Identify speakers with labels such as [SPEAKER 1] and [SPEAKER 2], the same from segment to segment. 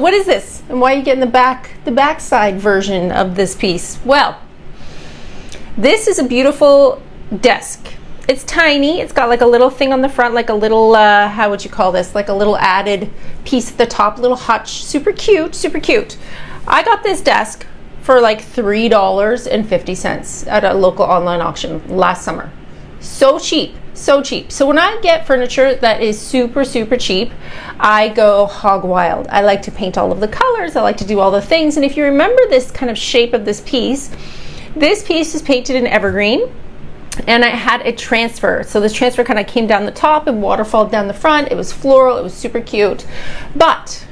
[SPEAKER 1] What is this, and why are you getting the backside version of this piece? Well, this is a beautiful desk. It's tiny. It's got like a little thing on the front, like a little how would you call this, like a little added piece at the top, little hutch. Super cute, super cute. I got this desk for like $3.50 at a local online auction last summer. So cheap, so cheap. So when I get furniture that is super, super cheap, I go hog wild. I like to paint all of the colors. I like to do all the things. And if you remember this kind of shape of this piece is painted in evergreen. And I had a transfer. So this transfer kind of came down the top and waterfalled down the front. It was floral. It was super cute. But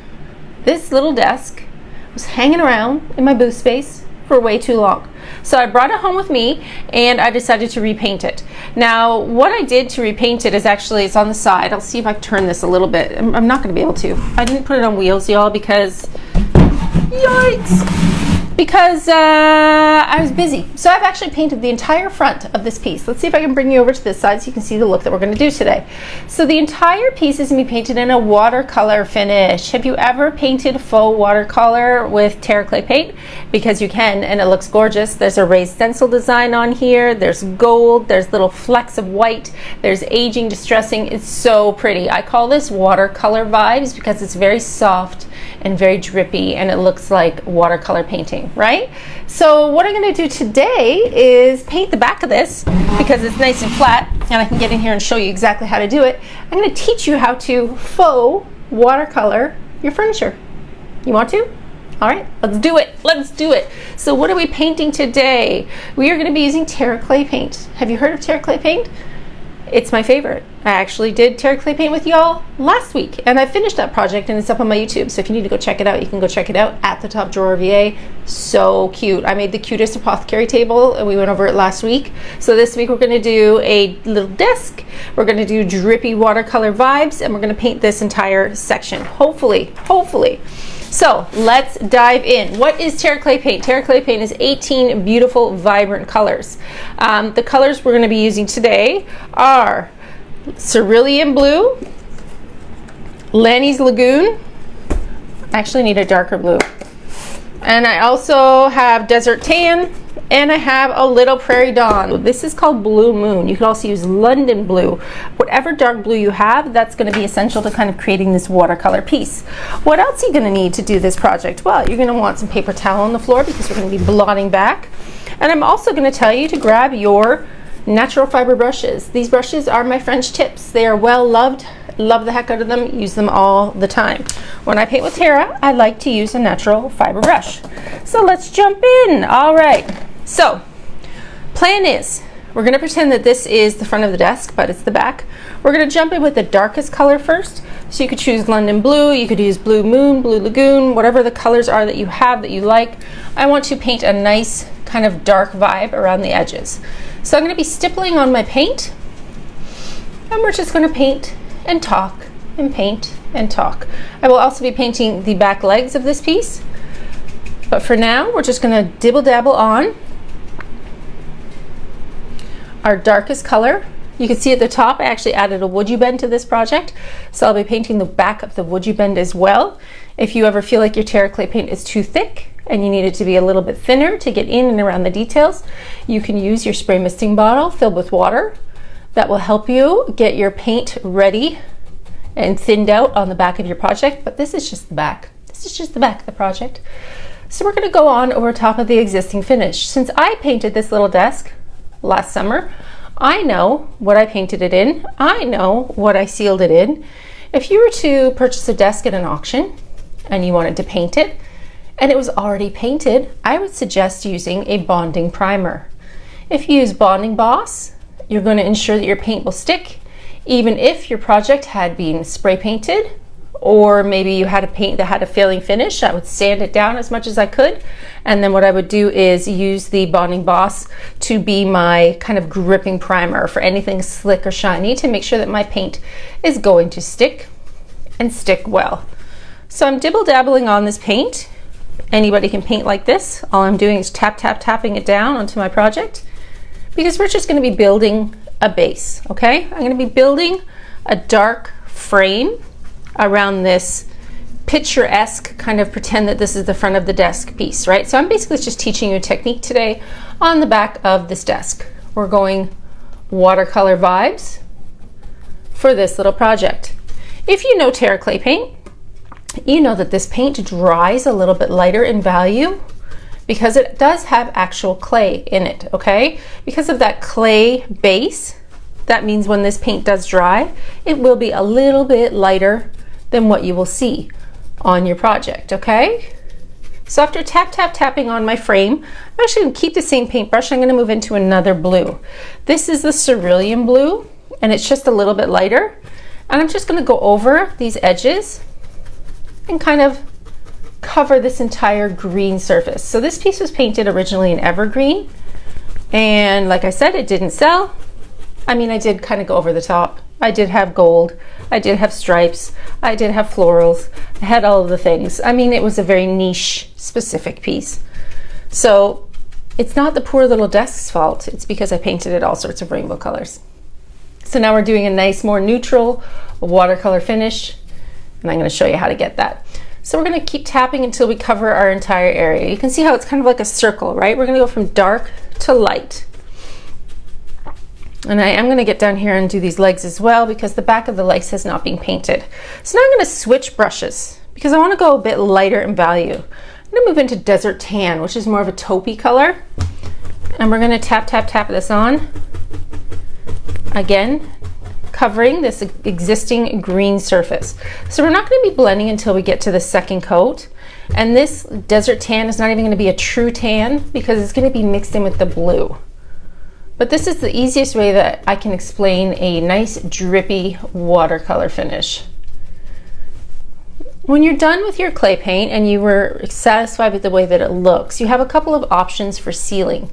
[SPEAKER 1] this little desk was hanging around in my booth space for way too long. So I brought it home with me and I decided to repaint it. Now, what I did to repaint it is actually, it's on the side. I'll see if I can turn this a little bit. I'm not going to be able to. I didn't put it on wheels, y'all, because, yikes! Because I was busy. So I've actually painted the entire front of this piece. Let's see if I can bring you over to this side so you can see the look that we're going to do today. So the entire piece is going to be painted in a watercolor finish. Have you ever painted faux watercolor with Terra Clay paint? Because you can, and it looks gorgeous. There's a raised stencil design on here. There's gold. There's little flecks of white. There's aging, distressing. It's so pretty. I call this watercolor vibes because it's very soft and very drippy, and it looks like watercolor painting, right? So what I'm going to do today is paint the back of this because it's nice and flat, and I can get in here and show you exactly how to do it. I'm going to teach you how to faux watercolor your furniture. You want to? All right, let's do it. Let's do it. So what are we painting today? We are going to be using Terra Clay paint. Have you heard of Terra Clay paint? It's my favorite. I actually did Terra Clay paint with y'all last week, and I finished that project, and it's up on my YouTube. So if you need to go check it out, you can go check it out at the Top Drawer VA. So cute. I made the cutest apothecary table, and we went over it last week. So this week we're going to do a little desk. We're going to do drippy watercolor vibes, and we're going to paint this entire section. Hopefully. So let's dive in. What is Terra Clay paint? Terra Clay paint is 18 beautiful, vibrant colors. The colors we're going to be using today are Cerulean Blue, Lani's Lagoon. I actually need a darker blue. And I also have Desert Tan, and I have a little Prarie Dawn. This is called Blue Moon. You could also use London Blue. Whatever dark blue you have, that's going to be essential to kind of creating this watercolor piece. What else are you going to need to do this project? Well, you're going to want some paper towel on the floor because we're going to be blotting back. And I'm also going to tell you to grab your natural fiber brushes. These brushes are my French tips. They are well loved. Love the heck out of them. Use them all the time. When I paint with Terra, I like to use a natural fiber brush. So let's jump in. All right. So, plan is We're going to pretend that this is the front of the desk, but it's the back. We're going to jump in with the darkest color first. So you could choose London Blue, you could use Blue Moon, Blue Lagoon, whatever the colors are that you have that you like. I want to paint a nice kind of dark vibe around the edges. So I'm going to be stippling on my paint, and we're just going to paint and talk and paint and talk. I will also be painting the back legs of this piece, but for now we're just going to dibble dabble on our darkest color. You can see at the top I actually added a Woodubend to this project, so I'll be painting the back of the Woodubend as well. If you ever feel like your Terra Clay paint is too thick and you need it to be a little bit thinner to get in and around the details, you can use your spray misting bottle filled with water. That will help you get your paint ready and thinned out on the back of your project, but this is just the back. This is just the back of the project. So we're going to go on over top of the existing finish. Since I painted this little desk last summer, I know what I painted it in. I know what I sealed it in. If you were to purchase a desk at an auction and you wanted to paint it and it was already painted, I would suggest using a bonding primer. If you use Bonding Boss, you're going to ensure that your paint will stick even if your project had been spray painted, or maybe you had a paint that had a failing finish. I would sand it down as much as I could, and then what I would do is use the Bonding Boss to be my kind of gripping primer for anything slick or shiny to make sure that my paint is going to stick and stick well. So I'm dibble dabbling on this paint. Anybody can paint like this. All I'm doing is tapping it down onto my project, because we're just going to be building a base, okay? I'm going to be building a dark frame around this picturesque kind of pretend that this is the front of the desk piece, right? So I'm basically just teaching you a technique today on the back of this desk. We're going watercolor vibes for this little project. If you know Terra Clay paint, you know that this paint dries a little bit lighter in value because it does have actual clay in it, okay? Because of that clay base, that means when this paint does dry, it will be a little bit lighter than what you will see on your project, okay? So after tapping on my frame, I'm actually going to keep the same paintbrush. I'm going to move into another blue. This is the Cerulean Blue, and it's just a little bit lighter. And I'm just going to go over these edges and kind of cover this entire green surface. So this piece was painted originally in evergreen, and like I said, it didn't sell. I mean, I did kind of go over the top. I did have gold, I did have stripes, I did have florals, I had all of the things. I mean, it was a very niche specific piece. So it's not the poor little desk's fault, it's because I painted it all sorts of rainbow colors. So now we're doing a nice, more neutral watercolor finish, and I'm going to show you how to get that. So we're going to keep tapping until we cover our entire area. You can see how it's kind of like a circle, right? We're going to go from dark to light. And I am going to get down here and do these legs as well, because the back of the legs has not been painted. So now I'm going to switch brushes because I want to go a bit lighter in value. I'm going to move into Desert Tan, which is more of a taupey color. And we're going to tap this on. Again, covering this existing green surface. So we're not going to be blending until we get to the second coat. And this Desert Tan is not even going to be a true tan because it's going to be mixed in with the blue. But this is the easiest way that I can explain a nice drippy watercolor finish. When you're done with your clay paint and you were satisfied with the way that it looks, you have a couple of options for sealing.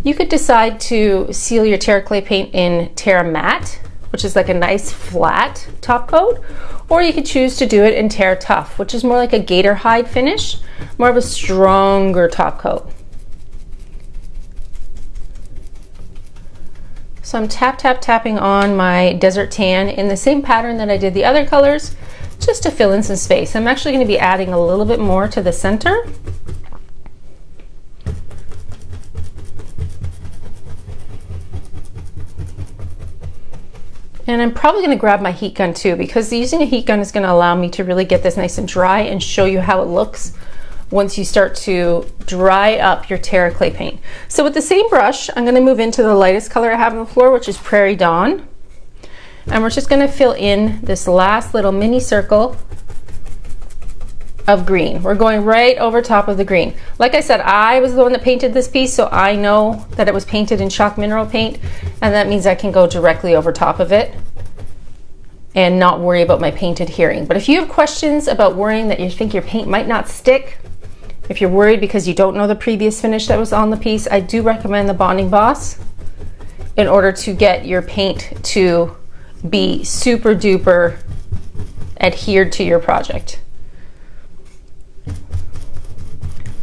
[SPEAKER 1] You could decide to seal your Terra Clay paint in Terra Matte, which is like a nice flat top coat, or you could choose to do it in Terra Tough, which is more like a gator hide finish, more of a stronger top coat. So I'm tapping on my Desert Tan in the same pattern that I did the other colors, just to fill in some space. I'm actually going to be adding a little bit more to the center. And I'm probably going to grab my heat gun too, because using a heat gun is going to allow me to really get this nice and dry and show you how it looks once you start to dry up your Terra Clay paint. So with the same brush, I'm going to move into the lightest color I have on the floor, which is Prarie Dawn. And we're just going to fill in this last little mini circle of green. We're going right over top of the green. Like I said, I was the one that painted this piece, so I know that it was painted in chalk mineral paint, and that means I can go directly over top of it and not worry about my paint adhering. But if you have questions about worrying that you think your paint might not stick, if you're worried because you don't know the previous finish that was on the piece, I do recommend the Bonding Boss in order to get your paint to be super duper adhered to your project.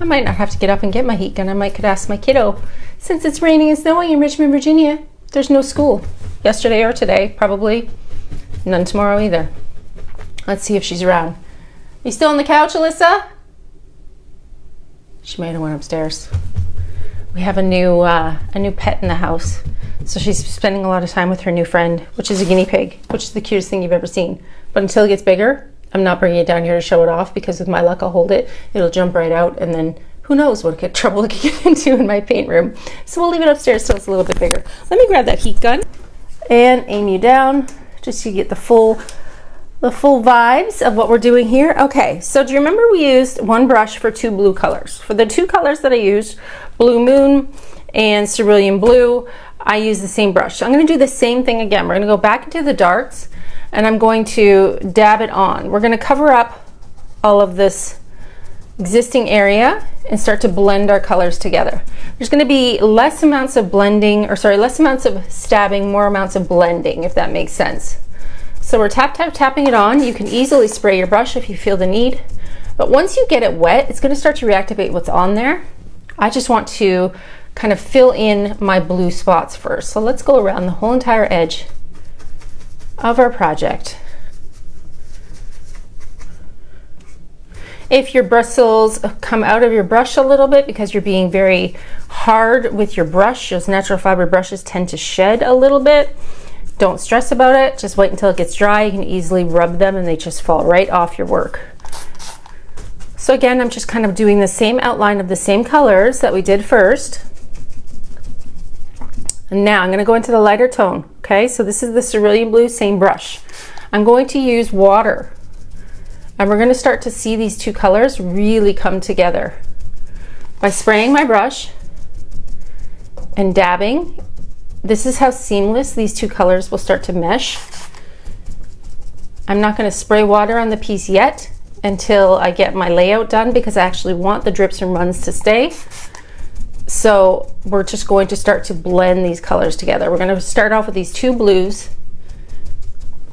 [SPEAKER 1] I might not have to get up and get my heat gun. I could ask my kiddo. Since it's raining and snowing in Richmond, Virginia, there's no school yesterday or today, probably none tomorrow either. Let's see if she's around. You still on the couch, Alyssa? She might have went upstairs. We have a new pet in the house, so she's spending a lot of time with her new friend, which is a guinea pig, which is the cutest thing you've ever seen. But until it gets bigger, I'm not bringing it down here to show it off, because with my luck I'll hold it, it'll jump right out, and then who knows what trouble it could get into in my paint room. So we'll leave it upstairs till it's a little bit bigger. Let me grab that heat gun and aim you down just so you get the full vibes of what we're doing here. Okay, so do you remember we used one brush for two blue colors? For the two colors that I used, Blue Moon and Cerulean Blue, I used the same brush. So I'm going to do the same thing again. We're going to go back into the darks, and I'm going to dab it on. We're going to cover up all of this existing area and start to blend our colors together. There's going to be less amounts of less amounts of stabbing, more amounts of blending, if that makes sense. So we're tapping it on. You can easily spray your brush if you feel the need, but once you get it wet, it's going to start to reactivate what's on there. I just want to kind of fill in my blue spots first. So let's go around the whole entire edge of our project. If your bristles come out of your brush a little bit because you're being very hard with your brush, those natural fiber brushes tend to shed a little bit. Don't stress about it. Just wait until it gets dry. You can easily rub them and they just fall right off your work. So again, I'm just kind of doing the same outline of the same colors that we did first. And now I'm going to go into the lighter tone. Okay, so this is the Cerulean Blue, same brush. I'm going to use water, and we're going to start to see these two colors really come together by spraying my brush and dabbing. This is how seamless these two colors will start to mesh. I'm not going to spray water on the piece yet until I get my layout done, because I actually want the drips and runs to stay. So we're just going to start to blend these colors together. We're going to start off with these two blues,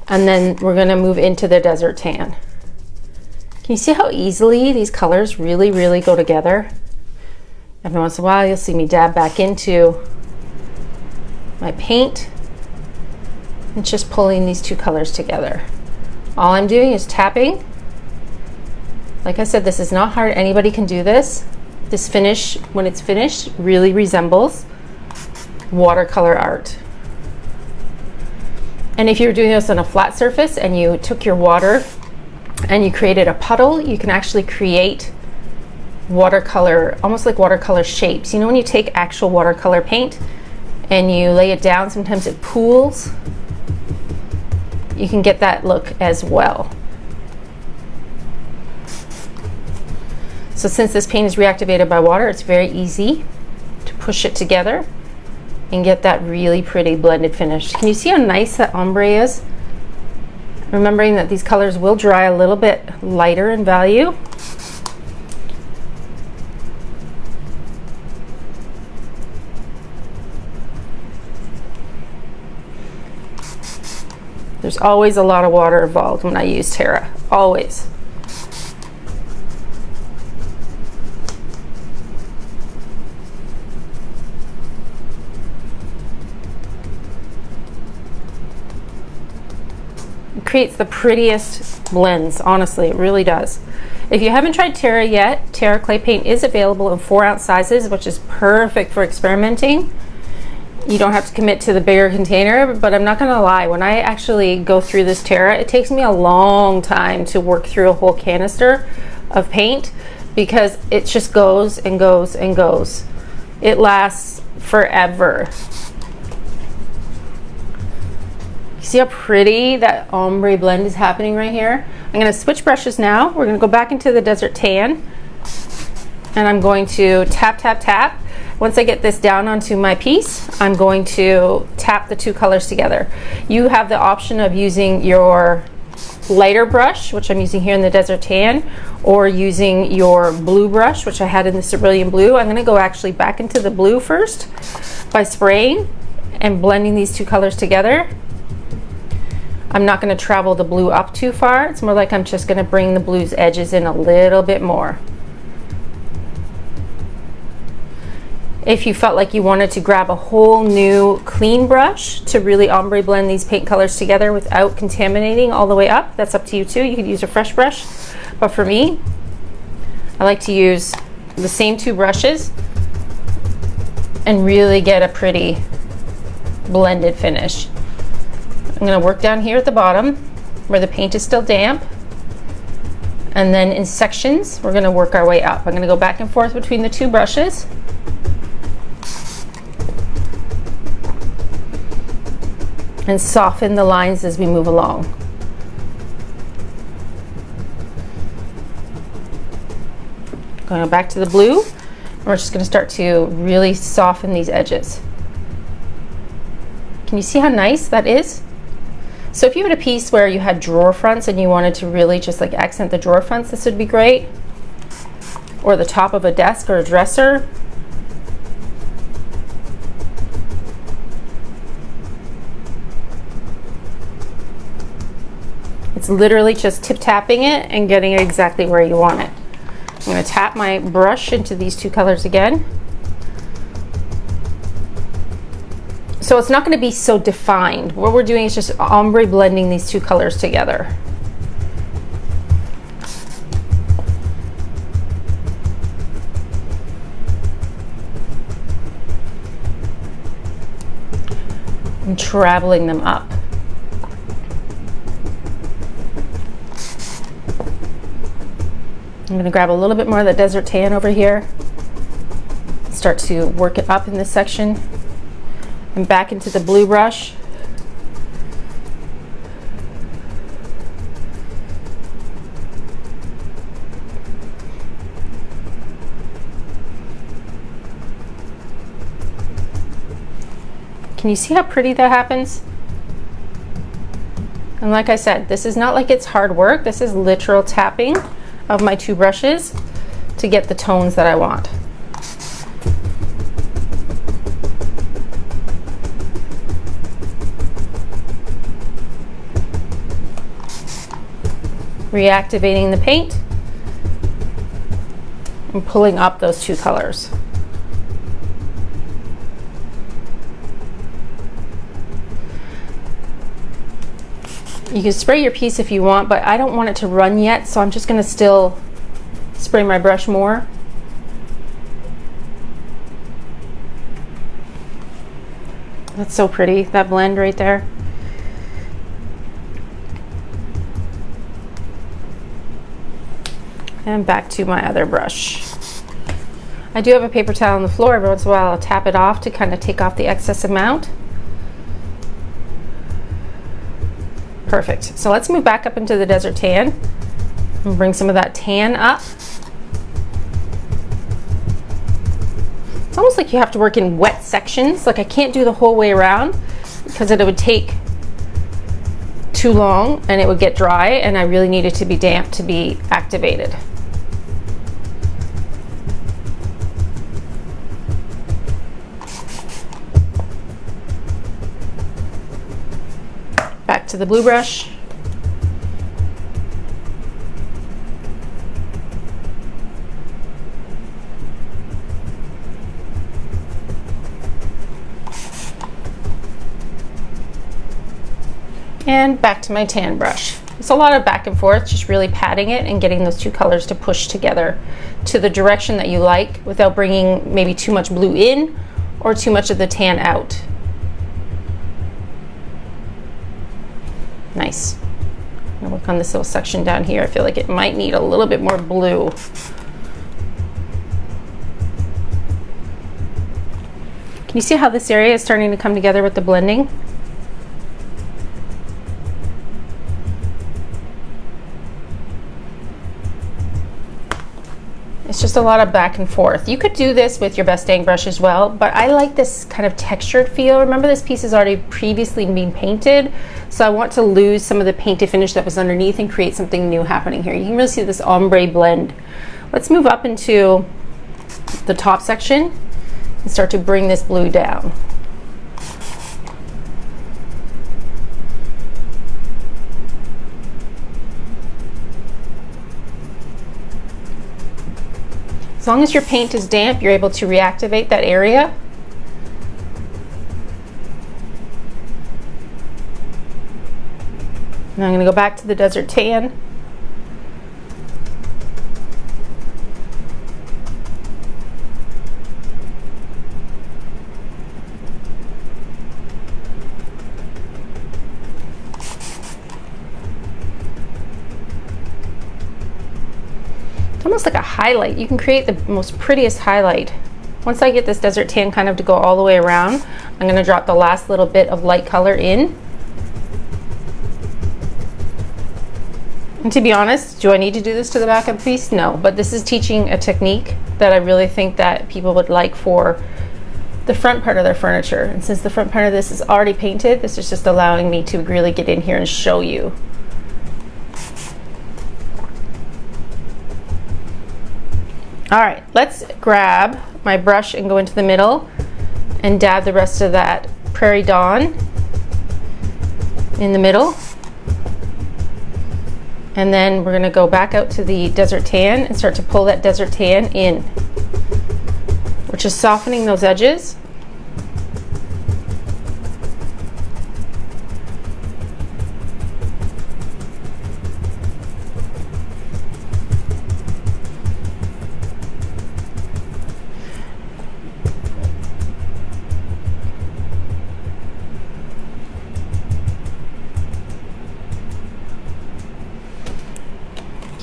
[SPEAKER 1] and then we're going to move into the desert tan. Can you see how easily these colors really, really go together? Every once in a while you'll see me dab back into my paint and just pulling these two colors together. All I'm doing is tapping. Like I said, this is not hard. Anybody can do this. This finish, when it's finished, really resembles watercolor art. And if you're doing this on a flat surface and you took your water and you created a puddle, you can actually create watercolor, almost like watercolor shapes. You know, when you take actual watercolor paint and you lay it down, sometimes it pools. You can get that look as well. So since this paint is reactivated by water, it's very easy to push it together and get that really pretty blended finish. Can you see how nice that ombre is? Remembering that these colors will dry a little bit lighter in value. There's always a lot of water involved when I use Terra, always. Creates the prettiest blends, honestly, it really does. If you haven't tried Terra yet, Terra Clay paint is available in 4-ounce sizes, which is perfect for experimenting. You don't have to commit to the bigger container, but I'm not gonna lie, when I actually go through this Terra, it takes me a long time to work through a whole canister of paint, because it just goes and goes and goes. It lasts forever. See how pretty that ombre blend is happening right here? I'm going to switch brushes now. We're going to go back into the Desert Tan, and I'm going to tap, tap, tap. Once I get this down onto my piece, I'm going to tap the two colors together. You have the option of using your lighter brush, which I'm using here in the Desert Tan, or using your blue brush, which I had in the Cerulean Blue. I'm going to go actually back into the blue first by spraying and blending these two colors together. I'm not going to travel the blue up too far. It's more like I'm just going to bring the blue's edges in a little bit more. If you felt like you wanted to grab a whole new clean brush to really ombre blend these paint colors together without contaminating all the way up, that's up to you too. You could use a fresh brush, but for me, I like to use the same two brushes and really get a pretty blended finish. I'm going to work down here at the bottom where the paint is still damp, and then in sections we're going to work our way up. I'm going to go back and forth between the two brushes. And soften the lines as we move along. Going back to the blue, and we're just going to start to really soften these edges. Can you see how nice that is? So if you had a piece where you had drawer fronts and you wanted to really just like accent the drawer fronts, this would be great. Or the top of a desk or a dresser. It's literally just tip-tapping it and getting it exactly where you want it. I'm going to tap my brush into these two colors again. So it's not going to be so defined. What we're doing is just ombre blending these two colors together. And traveling them up. I'm going to grab a little bit more of the Desert Tan over here, start to work it up in this section, and back into the blue brush. Can you see how pretty that happens? And like I said, this is not like it's hard work. This is literal tapping of my two brushes to get the tones that I want. Reactivating the paint and pulling up those two colors. You can spray your piece if you want, but I don't want it to run yet, so I'm just going to still spray my brush more. That's so pretty, that blend right there. And back to my other brush. I do have a paper towel on the floor. Every once in a while I'll tap it off to kind of take off the excess amount. Perfect. So let's move back up into the Desert Tan and bring some of that tan up. It's almost like you have to work in wet sections. Like I can't do the whole way around because it would take too long and it would get dry, and I really need it to be damp to be activated. Back to the blue brush. And back to my tan brush. It's a lot of back and forth, just really patting it and getting those two colors to push together to the direction that you like without bringing maybe too much blue in or too much of the tan out. Nice. I'm gonna work on this little section down here. I feel like it might need a little bit more blue. Can you see how this area is starting to come together with the blending? just a lot of back and forth. You could do this with your best dang brush as well, but I like this kind of textured feel. Remember, this piece has already previously been painted, so I want to lose some of the painted finish that was underneath and create something new happening here. You can really see this ombre blend. Let's move up into the top section and start to bring this blue down. As long as your paint is damp, you're able to reactivate that area. Now I'm going to go back to the desert tan. Almost like a highlight. You can create the most prettiest highlight. Once I get this desert tan kind of to go all the way around, I'm going to drop the last little bit of light color in. And to be honest, do I need to do this to the back of the piece? No, but this is teaching a technique that I really think that people would like for the front part of their furniture. And since the front part of this is already painted, this is just allowing me to really get in here and show you. All right, let's grab my brush and go into the middle and dab the rest of that Prarie Dawn in the middle. And then we're gonna go back out to the desert tan and start to pull that desert tan in. We're just softening those edges.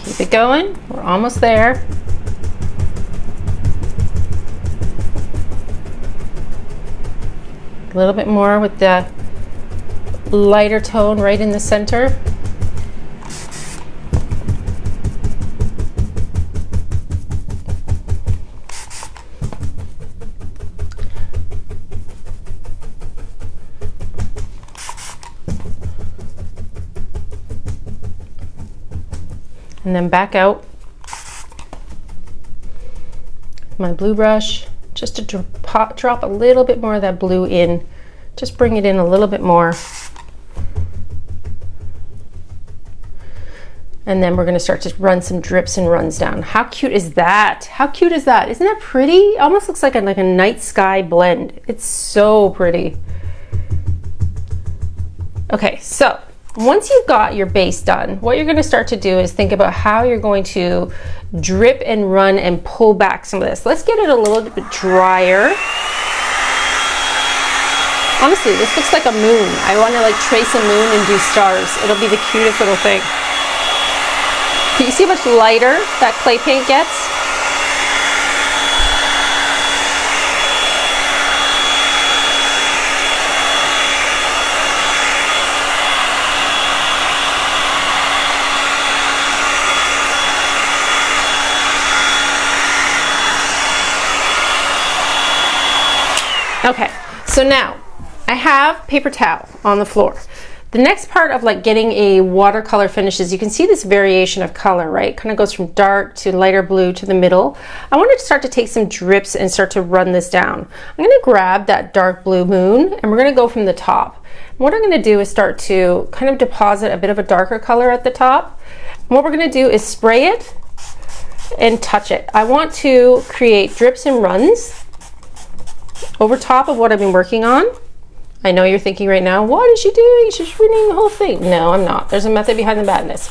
[SPEAKER 1] Keep it going, we're almost there. A little bit more with the lighter tone right in the center. And then back out my blue brush just to drop a little bit more of that blue in. Just bring it in a little bit more. And then we're going to start to run some drips and runs down. How cute is that? How cute is that? Isn't that pretty? It almost looks like a night sky blend. It's so pretty. Okay, so once you've got your base done, what you're going to start to do is think about how you're going to drip and run and pull back some of this. Let's get it a little bit drier. Honestly, this looks like a moon. I want to like trace a moon and do stars. It'll be the cutest little thing. Can you see how much lighter that clay paint gets? Okay, so now I have paper towel on the floor. The next part of like getting a watercolor finish is you can see this variation of color, right? Kind of goes from dark to lighter blue to the middle. I wanted to start to take some drips and start to run this down. I'm gonna grab that dark blue moon and we're gonna go from the top. And what I'm gonna do is start to kind of deposit a bit of a darker color at the top. And what we're gonna do is spray it and touch it. I want to create drips and runs over top of what I've been working on. I know you're thinking right now, what is she doing? She's ruining the whole thing. No, I'm not. There's a method behind the madness.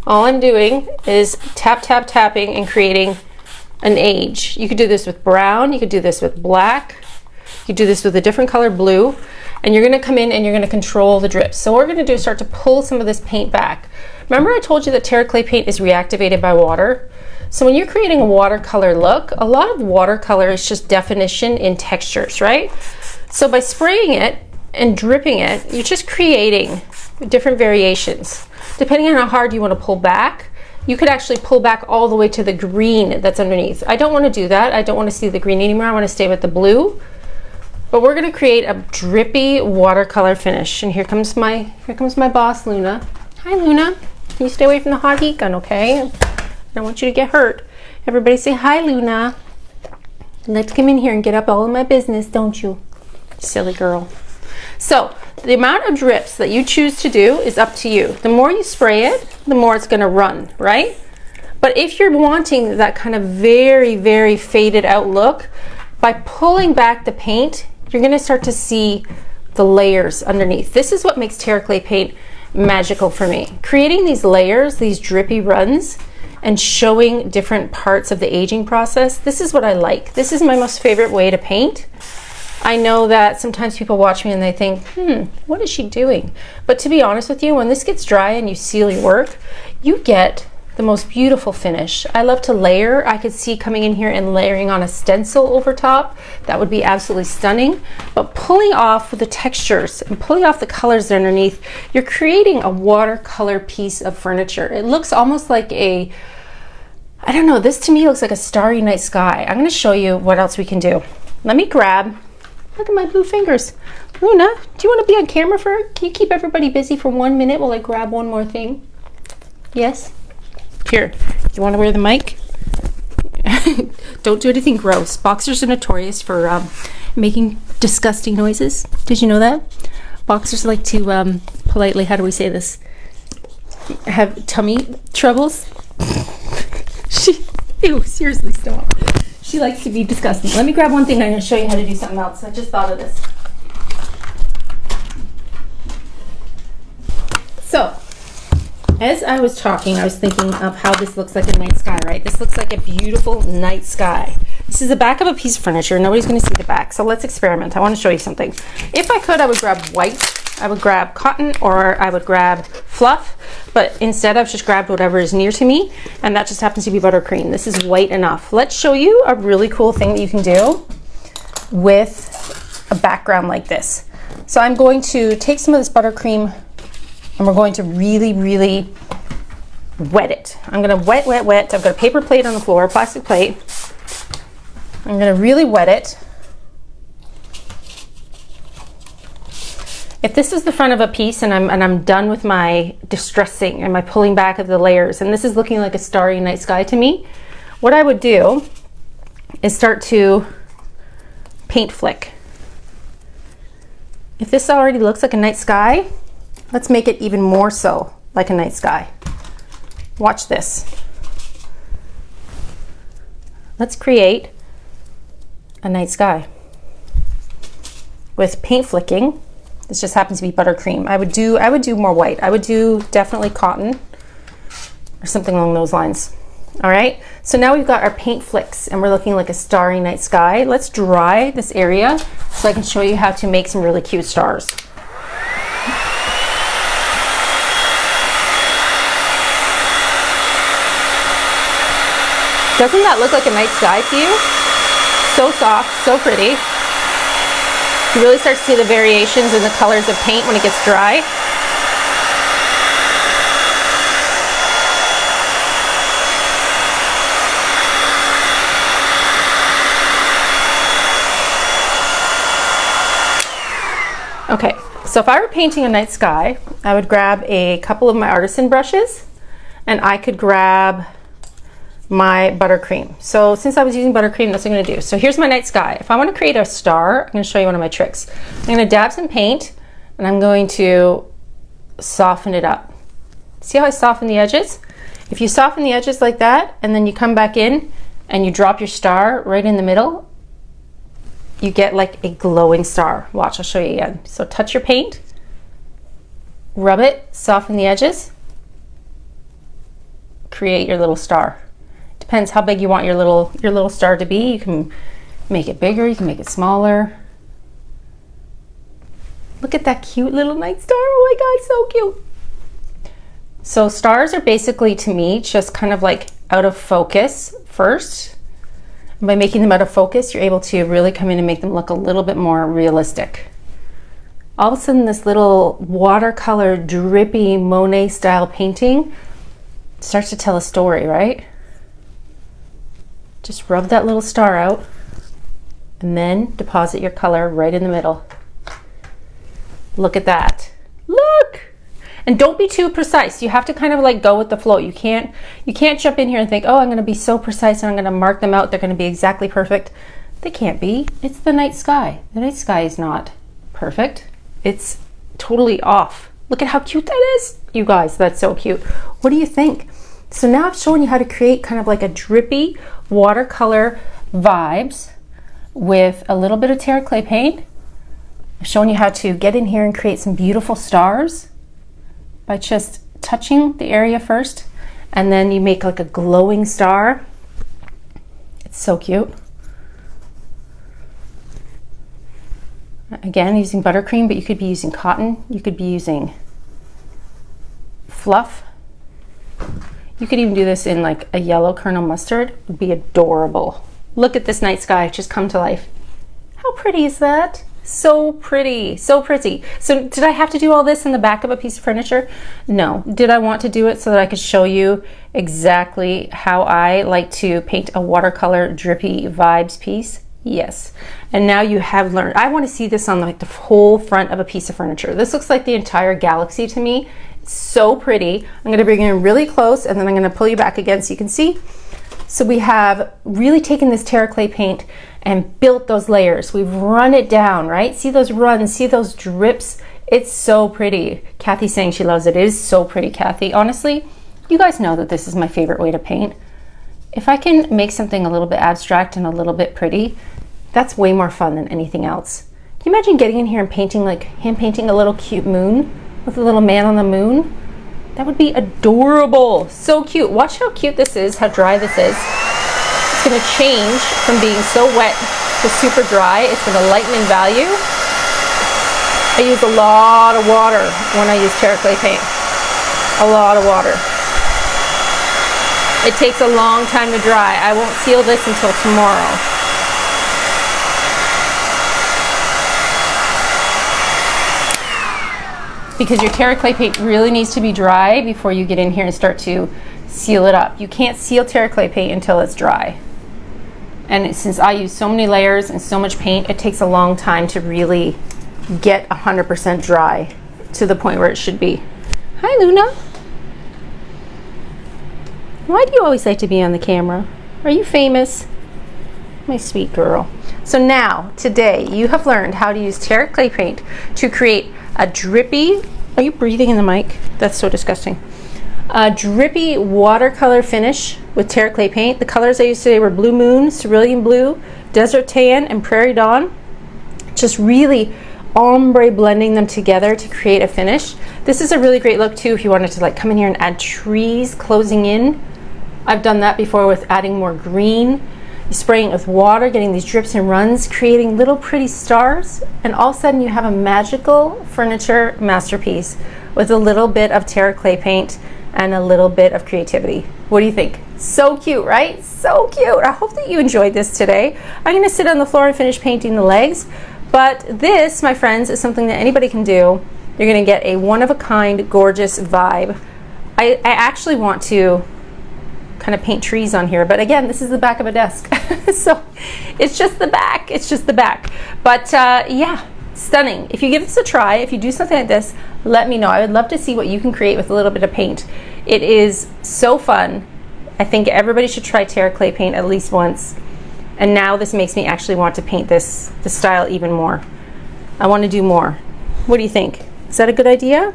[SPEAKER 1] All I'm doing is tapping and creating an edge. You could do this with brown, you could do this with black, you could do this with a different color blue, and you're gonna come in and you're gonna control the drips. So what we're gonna do is start to pull some of this paint back. Remember I told you that Terra Clay paint is reactivated by water? So when you're creating a watercolor look, a lot of watercolor is just definition in textures, right? So by spraying it and dripping it, you're just creating different variations. Depending on how hard you want to pull back, you could actually pull back all the way to the green that's underneath. I don't want to do that. I don't want to see the green anymore. I want to stay with the blue. But we're going to create a drippy watercolor finish. And here comes my boss, Luna. Hi, Luna. Can you stay away from the hot heat gun, okay? I don't want you to get hurt. Everybody say hi, Luna. Let's come in here and get up all in my business, don't you? Silly girl. So the amount of drips that you choose to do is up to you. The more you spray it, the more it's going to run, right? But if you're wanting that kind of very, very faded out look, by pulling back the paint, you're going to start to see the layers underneath. This is what makes Terra Clay paint magical for me. Creating these layers, these drippy runs, and showing different parts of the aging process. This is what I like. This is my most favorite way to paint. I know that sometimes people watch me and they think, what is she doing? But to be honest with you, when this gets dry and you seal your work, you get the most beautiful finish. I love to layer. I could see coming in here and layering on a stencil over top. That would be absolutely stunning. But pulling off the textures and pulling off the colors underneath, you're creating a watercolor piece of furniture. It looks almost like a, I don't know, this to me looks like a starry night sky. I'm gonna show you what else we can do. Let me grab, look at my blue fingers. Luna, do you want to be on camera can you keep everybody busy for 1 minute while I grab one more thing? Yes? Here, you want to wear the mic? Don't do anything gross. Boxers are notorious for making disgusting noises. Did you know that? Boxers like to politely, how do we say this? Have tummy troubles. Ew, seriously, stop. She likes to be disgusting. Let me grab one thing. I'm going to show you how to do something else. I just thought of this. So, as I was talking, I was thinking of how this looks like a night sky, right? This looks like a beautiful night sky. This is the back of a piece of furniture. Nobody's going to see the back. So let's experiment. I want to show you something. If I could, I would grab white. I would grab cotton, or I would grab fluff. But instead, I've just grabbed whatever is near to me. And that just happens to be buttercream. This is white enough. Let's show you a really cool thing that you can do with a background like this. So I'm going to take some of this buttercream and we're going to really, really wet it. I'm going to wet. I've got a paper plate on the floor, a plastic plate. I'm going to really wet it. If this is the front of a piece and I'm done with my distressing and my pulling back of the layers, and this is looking like a starry night sky to me, what I would do is start to paint flick. If this already looks like a night sky, let's make it even more so like a night sky. Watch this. Let's create a night sky with paint flicking. This just happens to be buttercream. I would do more white. I would do definitely cotton or something along those lines. All right, so now we've got our paint flicks and we're looking like a starry night sky. Let's dry this area so I can show you how to make some really cute stars. Doesn't that look like a night sky to you? So soft, so pretty. You really start to see the variations in the colors of paint when it gets dry. Okay, so if I were painting a night sky, I would grab a couple of my artisan brushes and I could grab my buttercream. So since I was using buttercream, that's what I'm going to do. So here's my night sky. If I want to create a star, I'm going to show you one of my tricks. I'm going to dab some paint and I'm going to soften it up. See how I soften the edges? If you soften the edges like that and then you come back in and you drop your star right in the middle, you get like a glowing star. Watch, I'll show you again. So touch your paint, rub it, soften the edges, create your little star. Depends how big you want your little star to be. You can make it bigger, you can make it smaller. Look at that cute little night star. Oh my God, so cute. So stars are basically, to me, just kind of like out of focus first. And by making them out of focus, you're able to really come in and make them look a little bit more realistic. All of a sudden, this little watercolor drippy Monet style painting starts to tell a story, right? Just rub that little star out and then deposit your color right in the middle. Look at that. Look! And don't be too precise. You have to kind of like go with the flow. You can't jump in here and think, oh, I'm gonna be so precise and I'm gonna mark them out. They're gonna be exactly perfect. They can't be. It's the night sky. The night sky is not perfect. It's totally off. Look at how cute that is. You guys, that's so cute. What do you think? So now I've shown you how to create kind of like a drippy watercolor vibes with a little bit of Terra Clay paint. I've shown you how to get in here and create some beautiful stars by just touching the area first, and then you make like a glowing star. It's so cute. Again, using buttercream, but you could be using cotton, you could be using fluff. You could even do this in like a yellow kernel mustard. It would be adorable. Look at this night sky just come to life. How pretty is that? So pretty, so pretty. So did I have to do all this in the back of a piece of furniture? No. Did I want to do it so that I could show you exactly how I like to paint a watercolor drippy vibes piece? Yes. And now you have learned. I want to see this on like the whole front of a piece of furniture. This looks like the entire galaxy to me. It's so pretty. I'm going to bring it in really close and then I'm going to pull you back again so you can see. So we have really taken this Terra Clay paint and built those layers. We've run it down, right? See those runs, see those drips? It's so pretty. Kathy's saying she loves it. It is so pretty, Kathy. Honestly, you guys know that this is my favorite way to paint. If I can make something a little bit abstract and a little bit pretty, that's way more fun than anything else. Can you imagine getting in here and painting, like hand painting a little cute moon with a little man on the moon? That would be adorable. So cute. Watch how cute this is, how dry this is. It's gonna change from being so wet to super dry. It's gonna lighten in value. I use a lot of water when I use Terra Clay paint. A lot of water. It takes a long time to dry. I won't seal this until tomorrow. Because your Terra Clay paint really needs to be dry before you get in here and start to seal it up. You can't seal Terra Clay paint until it's dry. And since I use so many layers and so much paint, it takes a long time to really get 100% dry to the point where it should be. Hi, Luna. Why do you always like to be on the camera? Are you famous? My sweet girl. So now, today, you have learned how to use Terra Clay paint to create a drippy, are you breathing in the mic? That's so disgusting. A drippy watercolor finish with Terra Clay paint. The colors I used today were Blue Moon, Cerulean Blue, Desert Tan, and Prarie Dawn. Just really ombre blending them together to create a finish. This is a really great look too if you wanted to like come in here and add trees closing in. I've done that before with adding more green. Spraying it with water, getting these drips and runs, creating little pretty stars, and all of a sudden you have a magical furniture masterpiece with a little bit of Terra Clay paint and a little bit of creativity. What do you think? So cute, right? So cute. I hope that you enjoyed this today. I'm going to sit on the floor and finish painting the legs, but this, my friends, is something that anybody can do. You're going to get a one-of-a-kind, gorgeous vibe. I actually want to kind of paint trees on here, but again, this is the back of a desk. So it's just the back, it's just the back. But yeah, stunning. If you give this a try, if you do something like this, let me know. I would love to see what you can create with a little bit of paint. It is so fun. I think everybody should try Terra Clay paint at least once. And now this makes me actually want to paint this style even more. I want to do more. What do you think? Is that a good idea?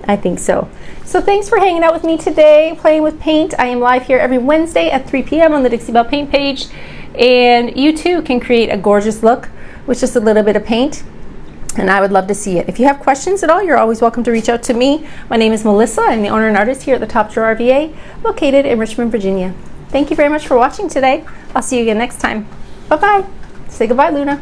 [SPEAKER 1] I think so. So thanks for hanging out with me today, playing with paint. I am live here every Wednesday at 3 p.m. on the Dixie Belle paint page. And you too can create a gorgeous look with just a little bit of paint. And I would love to see it. If you have questions at all, you're always welcome to reach out to me. My name is Melissa. I'm the owner and artist here at the Top Drawer RVA, located in Richmond, Virginia. Thank you very much for watching today. I'll see you again next time. Bye-bye. Say goodbye, Luna.